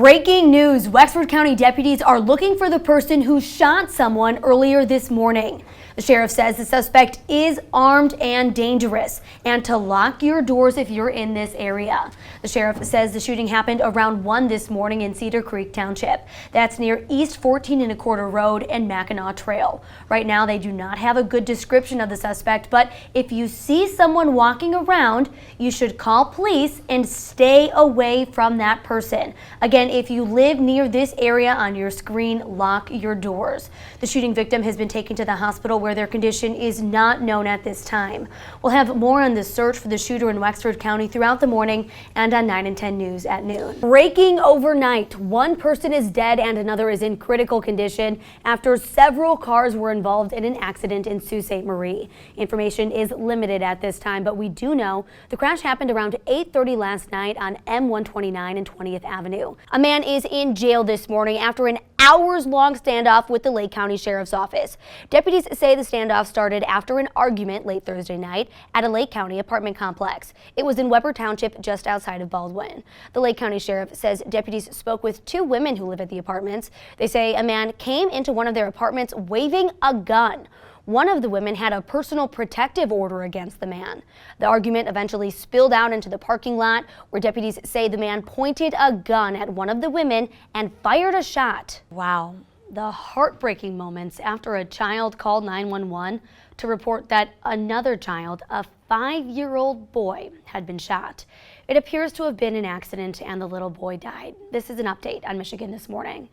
Breaking news, Wexford County deputies are looking for the person who shot someone earlier this morning. The sheriff says the suspect is armed and dangerous and to lock your doors if you're in this area. The sheriff says the shooting happened around 1 this morning in Cedar Creek Township. That's near East 14 1/4 Road and Mackinac Trail. Right now they do not have a good description of the suspect, but if you see someone walking around, you should call police and stay away from that person. Again, if you live near this area on your screen, lock your doors. The shooting victim has been taken to the hospital where their condition is not known at this time. We'll have more on the search for the shooter in Wexford County throughout the morning and on 9 and 10 News at noon. Breaking overnight, one person is dead and another is in critical condition after several cars were involved in an accident in Sault Ste. Marie. Information is limited at this time, but we do know the crash happened around 8:30 last night on M129 and 20th Avenue. A man is in jail this morning after an hours-long standoff with the Lake County Sheriff's Office. Deputies say the standoff started after an argument late Thursday night at a Lake County apartment complex. It was in Weber Township just outside of Baldwin. The Lake County Sheriff says deputies spoke with 2 women who live at the apartments. They say a man came into one of their apartments waving a gun. One of the women had a personal protective order against the man. The argument eventually spilled out into the parking lot, where deputies say the man pointed a gun at one of the women and fired a shot. Wow. The heartbreaking moments after a child called 911 to report that another child, a 5-year-old boy, had been shot. It appears to have been an accident and the little boy died. This is an update on Michigan This Morning.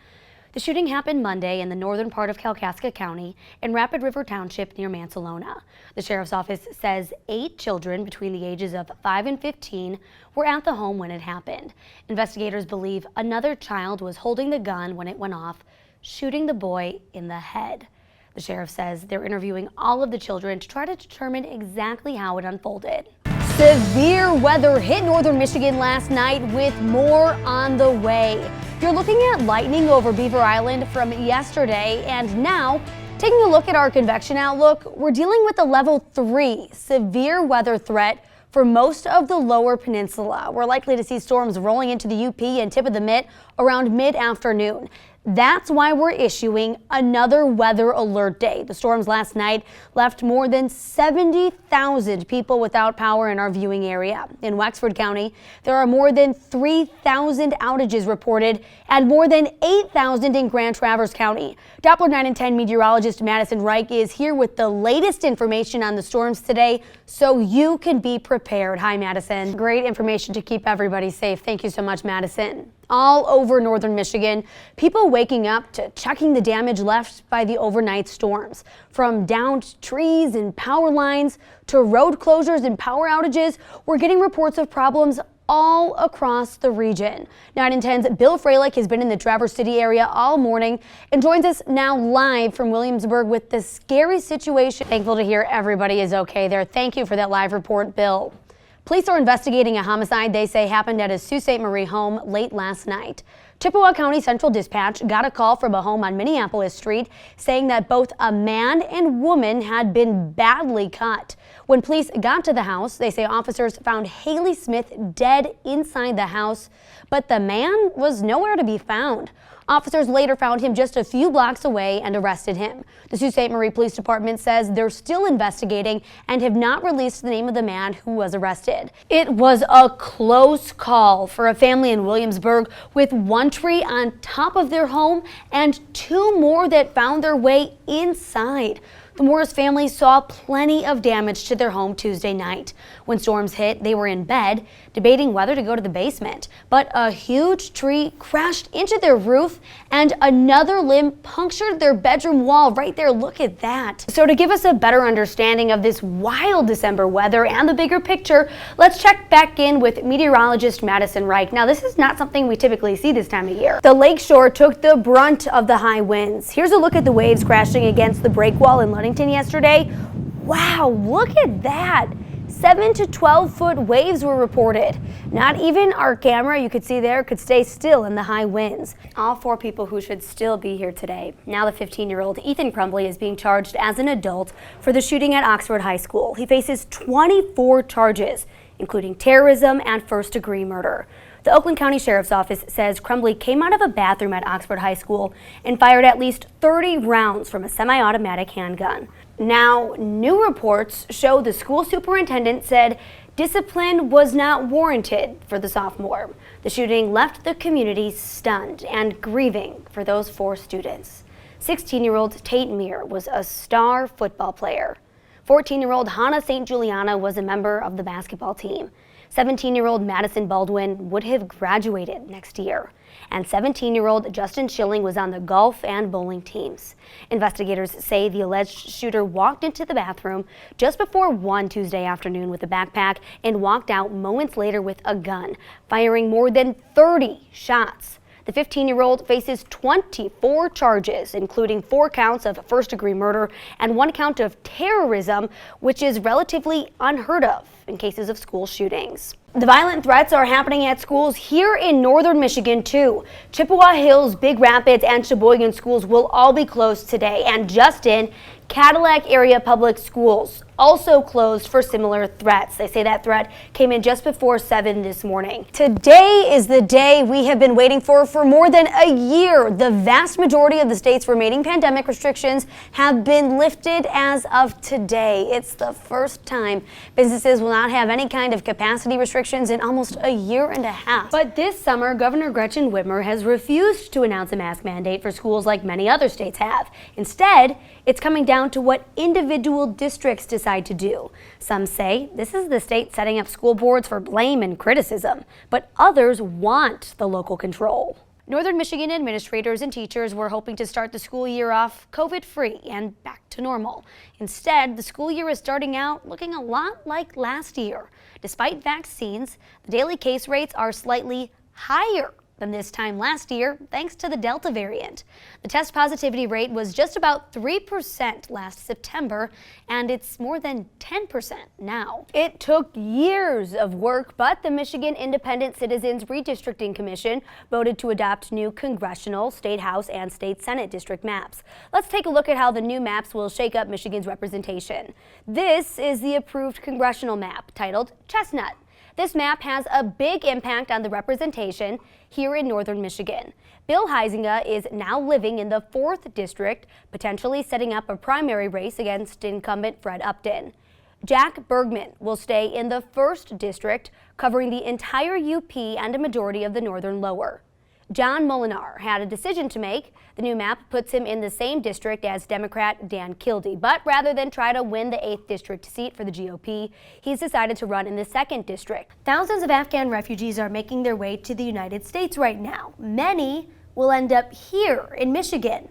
The shooting happened Monday in the northern part of Kalkaska County in Rapid River Township near Mansalona. The sheriff's office says 8 children between the ages of 5 and 15 were at the home when it happened. Investigators believe another child was holding the gun when it went off, shooting the boy in the head. The sheriff says they're interviewing all of the children to try to determine exactly how it unfolded. Severe weather hit northern Michigan last night with more on the way. You're looking at lightning over Beaver Island from yesterday, and now, taking a look at our convection outlook, we're dealing with a level 3 severe weather threat for most of the lower peninsula. We're likely to see storms rolling into the UP and tip of the Mitt around mid-afternoon. That's why we're issuing another weather alert day. The storms last night left more than 70,000 people without power in our viewing area. In Wexford County, there are more than 3,000 outages reported and more than 8,000 in Grand Traverse County. Doppler 9 and 10 meteorologist Madison Reich is here with the latest information on the storms today so you can be prepared. Hi, Madison. Great information to keep everybody safe. Thank you so much, Madison. All over northern Michigan, people waking up to checking the damage left by the overnight storms. From downed trees and power lines to road closures and power outages, we're getting reports of problems all across the region. 9 and 10's Bill Freilich has been in the Traverse City area all morning and joins us now live from Williamsburg with the scary situation. Thankful to hear everybody is okay there. Thank you for that live report, Bill. Police are investigating a homicide they say happened at a Sault Ste. Marie home late last night. Chippewa County Central Dispatch got a call from a home on Minneapolis Street saying that both a man and woman had been badly cut. When police got to the house, they say officers found Haley Smith dead inside the house, but the man was nowhere to be found. Officers later found him just a few blocks away and arrested him. The Sault Ste. Marie Police Department says they're still investigating and have not released the name of the man who was arrested. It was a close call for a family in Williamsburg with one tree on top of their home and 2 more that found their way inside. The Morris family saw plenty of damage to their home Tuesday night. When storms hit, they were in bed, debating whether to go to the basement. But a huge tree crashed into their roof and another limb punctured their bedroom wall right there. Look at that. So to give us a better understanding of this wild December weather and the bigger picture, let's check back in with meteorologist Madison Reich. Now, this is not something we typically see this time of year. The lakeshore took the brunt of the high winds. Here's a look at the waves crashing against the breakwall in Ludington yesterday. Wow, look at that. 7 to 12 foot waves were reported. Not even our camera you could see there could stay still in the high winds. All 4 people who should still be here today. Now the 15-year-old Ethan Crumbly is being charged as an adult for the shooting at Oxford High School. He faces 24 charges, including terrorism and first-degree murder. The Oakland County Sheriff's Office says Crumbly came out of a bathroom at Oxford High School and fired at least 30 rounds from a semi-automatic handgun. Now, new reports show the school superintendent said discipline was not warranted for the sophomore. The shooting left the community stunned and grieving for those 4 students. 16-year-old Tate Meir was a star football player. 14-year-old Hannah St. Juliana was a member of the basketball team. 17-year-old Madison Baldwin would have graduated next year. And 17-year-old Justin Schilling was on the golf and bowling teams. Investigators say the alleged shooter walked into the bathroom just before 1 Tuesday afternoon with a backpack and walked out moments later with a gun, firing more than 30 shots. The 15-year-old faces 24 charges, including 4 counts of first-degree murder and 1 count of terrorism, which is relatively unheard of in cases of school shootings. The violent threats are happening at schools here in northern Michigan, too. Chippewa Hills, Big Rapids, and Sheboygan schools will all be closed today, and Justin, Cadillac area public schools also closed for similar threats. They say that threat came in just before 7 this morning. Today is the day we have been waiting for more than a year. The vast majority of the state's remaining pandemic restrictions have been lifted as of today. It's the first time businesses will not have any kind of capacity restrictions in almost a year and a half. But this summer, Governor Gretchen Whitmer has refused to announce a mask mandate for schools like many other states have. Instead, it's coming down to what individual districts decide to do. Some say this is the state setting up school boards for blame and criticism, but others want the local control. Northern Michigan administrators and teachers were hoping to start the school year off COVID-free and back to normal. Instead, the school year is starting out looking a lot like last year. Despite vaccines, the daily case rates are slightly higher than this time last year, thanks to the Delta variant. The test positivity rate was just about 3% last September, and it's more than 10% now. It took years of work, but the Michigan Independent Citizens Redistricting Commission voted to adopt new congressional, state house, and state senate district maps. Let's take a look at how the new maps will shake up Michigan's representation. This is the approved congressional map, titled Chestnut. This map has a big impact on the representation here in northern Michigan. Bill Huizenga is now living in the 4th district, potentially setting up a primary race against incumbent Fred Upton. Jack Bergman will stay in the 1st district, covering the entire UP and a majority of the northern lower. John Molinar had a decision to make. The new map puts him in the same district as Democrat Dan Kildee, but rather than try to win the 8th district seat for the GOP, he's decided to run in the 2nd district. Thousands of Afghan refugees are making their way to the United States right now. Many will end up here in Michigan.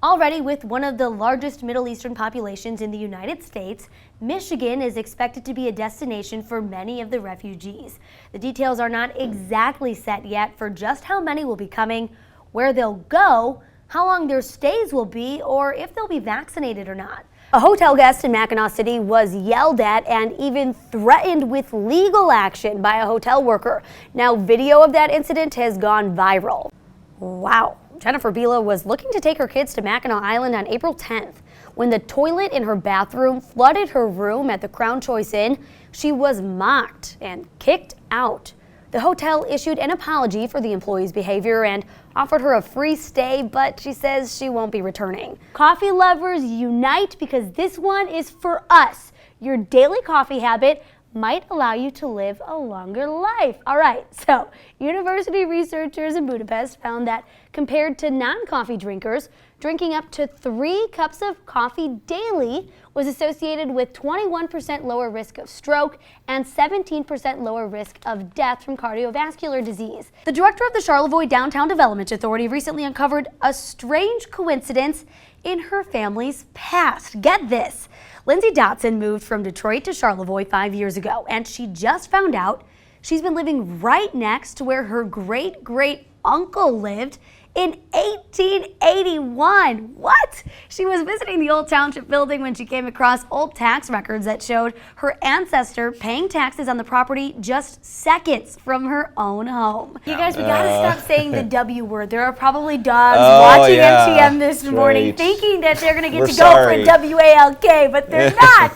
Already with one of the largest Middle Eastern populations in the United States, Michigan is expected to be a destination for many of the refugees. The details are not exactly set yet for just how many will be coming, where they'll go, how long their stays will be, or if they'll be vaccinated or not. A hotel guest in Mackinac City was yelled at and even threatened with legal action by a hotel worker. Now, video of that incident has gone viral. Wow. Jennifer Bila was looking to take her kids to Mackinac Island on April 10th. When the toilet in her bathroom flooded her room at the Crown Choice Inn, she was mocked and kicked out. The hotel issued an apology for the employee's behavior and offered her a free stay, but she says she won't be returning. Coffee lovers unite, because this one is for us. Your daily coffee habit might allow you to live a longer life. All right, so university researchers in Budapest found that compared to non-coffee drinkers, drinking up to 3 cups of coffee daily was associated with 21% lower risk of stroke and 17% lower risk of death from cardiovascular disease. The director of the Charlevoix Downtown Development Authority recently uncovered a strange coincidence in her family's past. Get this. Lindsay Dotson moved from Detroit to Charlevoix 5 years ago, and she just found out she's been living right next to where her great-great-uncle lived in 1881. What? She was visiting the old township building when she came across old tax records that showed her ancestor paying taxes on the property just seconds from her own home. You guys, we gotta stop saying the W word. There are probably dogs watching MTM this morning thinking that they're gonna get to go for a WALK, but they're not.